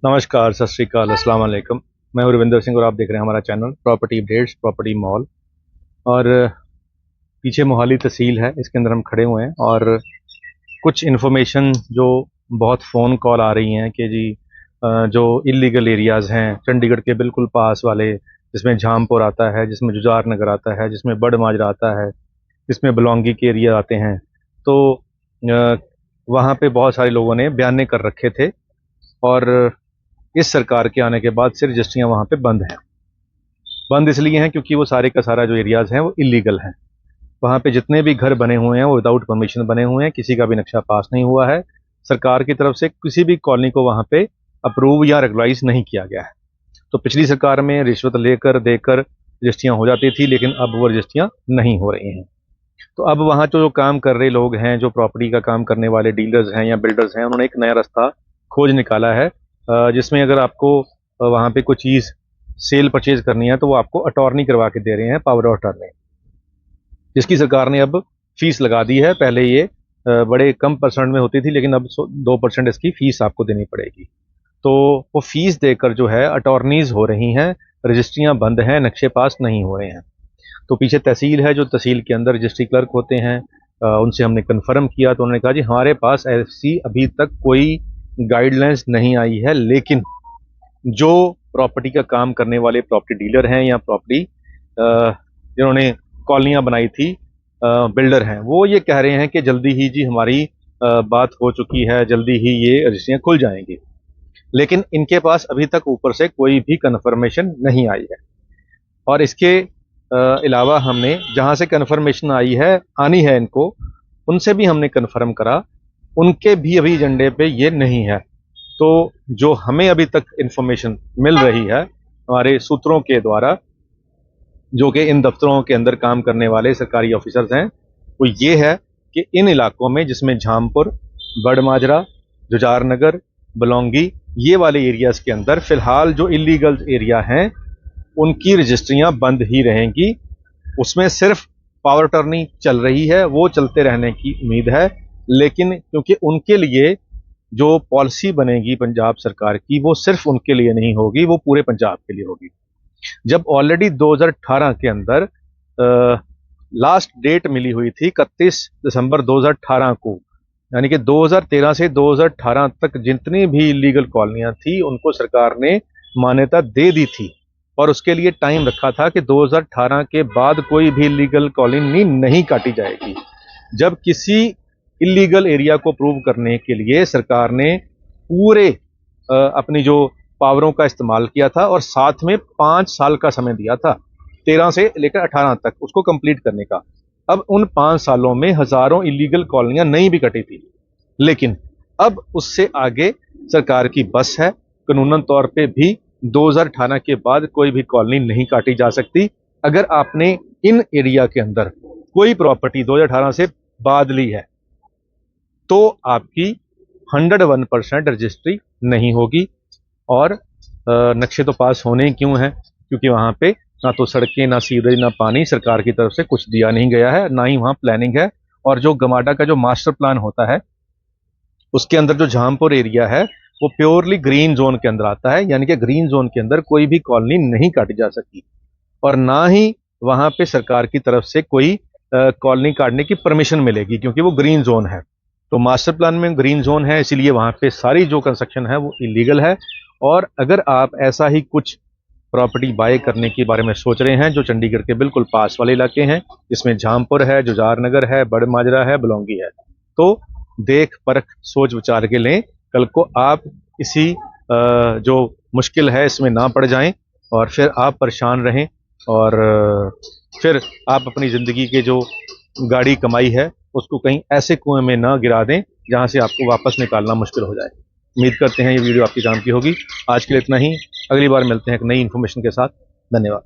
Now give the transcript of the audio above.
नमस्कार, सत श्री अकाल, अस्सलाम वालेकुम। मैं हूं रविंदर सिंह और आप देख रहे हैं हमारा channel property updates, property mall. और पीछे मोहाली तहसील है, इसके अंदर हम खड़े हुए हैं और कुछ इन्फॉर्मेशन जो बहुत फ़ोन कॉल आ रही हैं कि जी जो इलीगल एरियाज़ हैं चंडीगढ़ के बिल्कुल पास वाले, जिसमें झामपुर आता है, जिसमें जुजार नगर आता है, जिसमें बड़ माजरा आता है, जिसमें बलौंगी के एरिया आते हैं, तो वहाँ पे बहुत सारे लोगों ने बयाने कर रखे थे। और इस सरकार के आने के बाद से रजिस्ट्रियाँ वहाँ पे बंद हैं। बंद इसलिए हैं क्योंकि वो सारे का सारा जो एरियाज़ हैं वो इलीगल हैं। वहाँ पे जितने भी घर बने हुए हैं वो विदाउट परमिशन बने हुए हैं, किसी का भी नक्शा पास नहीं हुआ है। सरकार की तरफ से किसी भी कॉलोनी को वहाँ पे अप्रूव या रेगुलाइज नहीं किया गया है। तो पिछली सरकार में रिश्वत लेकर देकर रजिस्ट्रियाँ हो जाती थी, लेकिन अब वो रजिस्ट्रियाँ नहीं हो रही हैं। तो अब वहाँ जो काम कर रहे लोग हैं, जो प्रॉपर्टी का काम करने वाले डीलर्स हैं या बिल्डर्स हैं, उन्होंने एक नया रास्ता खोज निकाला है, जिसमें अगर आपको वहाँ पे कोई चीज़ सेल परचेज करनी है तो वो आपको अटॉर्नी करवा के दे रहे हैं, पावर ऑफ अटॉर्नी, जिसकी सरकार ने अब फीस लगा दी है। पहले ये बड़े कम परसेंट में होती थी, लेकिन अब 2% इसकी फीस आपको देनी पड़ेगी। तो वो फीस देकर जो है अटॉर्नीज हो रही हैं, रजिस्ट्रियाँ बंद हैं, नक्शे पास नहीं हो रहे हैं। तो पीछे तहसील है, जो तहसील के अंदर रजिस्ट्री क्लर्क होते हैं, उनसे हमने कन्फर्म किया तो उन्होंने कहा जी हमारे पास ऐसी अभी तक कोई गाइडलाइंस नहीं आई है, लेकिन जो प्रॉपर्टी का काम करने वाले प्रॉपर्टी डीलर हैं या प्रॉपर्टी जिन्होंने कॉलोनियाँ बनाई थी, बिल्डर हैं, वो ये कह रहे हैं कि जल्दी ही जी हमारी बात हो चुकी है, जल्दी ही ये रजिस्ट्रियाँ खुल जाएंगी। लेकिन इनके पास अभी तक ऊपर से कोई भी कन्फर्मेशन नहीं आई है। और इसके अलावा हमने जहाँ से कन्फर्मेशन आनी है इनको, उनसे भी हमने कन्फर्म करा, उनके भी अभी एजेंडे पे ये नहीं है। तो जो हमें अभी तक इंफॉर्मेशन मिल रही है हमारे सूत्रों के द्वारा, जो कि इन दफ्तरों के अंदर काम करने वाले सरकारी ऑफिसर्स हैं, वो ये है कि इन इलाकों में जिसमें झामपुर, बड़ माजरा, जुजार नगर, बलौंगी, ये वाले एरियाज़ के अंदर फ़िलहाल जो इलीगल एरिया हैं उनकी रजिस्ट्रियाँ बंद ही रहेंगी। उसमें सिर्फ पावर अटॉर्नी चल रही है, वो चलते रहने की उम्मीद है। लेकिन क्योंकि उनके लिए जो पॉलिसी बनेगी पंजाब सरकार की, वो सिर्फ उनके लिए नहीं होगी, वो पूरे पंजाब के लिए होगी। जब ऑलरेडी 2018 के अंदर लास्ट डेट मिली हुई थी 31 दिसंबर 2018 को, यानी कि 2013 से 2018 तक जितनी भी इलीगल कॉलोनियां थी उनको सरकार ने मान्यता दे दी थी, और उसके लिए टाइम रखा था कि 2018 के बाद कोई भी इलीगल कॉलोनी नहीं काटी जाएगी। जब किसी इलीगल एरिया को प्रूव करने के लिए सरकार ने पूरे अपनी जो पावरों का इस्तेमाल किया था और साथ में 5 साल का समय दिया था, 13 से लेकर 18 तक उसको कंप्लीट करने का। अब उन 5 सालों में हजारों इलीगल कॉलोनियां नहीं भी कटी थी, लेकिन अब उससे आगे सरकार की बस है। कानूनन तौर पे भी 2018 के बाद कोई भी कॉलोनी नहीं काटी जा सकती। अगर आपने इन एरिया के अंदर कोई प्रॉपर्टी 2018 से बाद ली है तो आपकी 101% रजिस्ट्री नहीं होगी। और नक्शे तो पास होने क्यों हैं, क्योंकि वहाँ पे ना तो सड़कें, ना सीवरेज, ना पानी सरकार की तरफ से कुछ दिया नहीं गया है, ना ही वहाँ प्लानिंग है। और जो गमाडा का जो मास्टर प्लान होता है उसके अंदर जो झामपुर एरिया है वो प्योरली ग्रीन जोन के अंदर आता है, यानी कि ग्रीन जोन के अंदर कोई भी कॉलोनी नहीं काटी जा सकती, और ना ही वहाँ पे सरकार की तरफ से कोई कॉलोनी काटने की परमिशन मिलेगी, क्योंकि वो ग्रीन जोन है। तो मास्टर प्लान में ग्रीन जोन है, इसलिए वहाँ पे सारी जो कंस्ट्रक्शन है वो इलीगल है। और अगर आप ऐसा ही कुछ प्रॉपर्टी बाय करने के बारे में सोच रहे हैं जो चंडीगढ़ के बिल्कुल पास वाले इलाके हैं, जिसमें झामपुर है, जुजार नगर है, बड़ माजरा है, बलौंगी है, तो देख परख सोच विचार के लें। कल को आप इसी जो मुश्किल है इसमें ना पड़ जाएं और फिर आप परेशान रहें, और फिर आप अपनी ज़िंदगी के जो गाड़ी कमाई है उसको कहीं ऐसे कुएं में ना गिरा दें जहां से आपको वापस निकालना मुश्किल हो जाए। उम्मीद करते हैं ये वीडियो आपके काम की होगी। आज के लिए इतना ही, अगली बार मिलते हैं एक नई इन्फॉर्मेशन के साथ। धन्यवाद।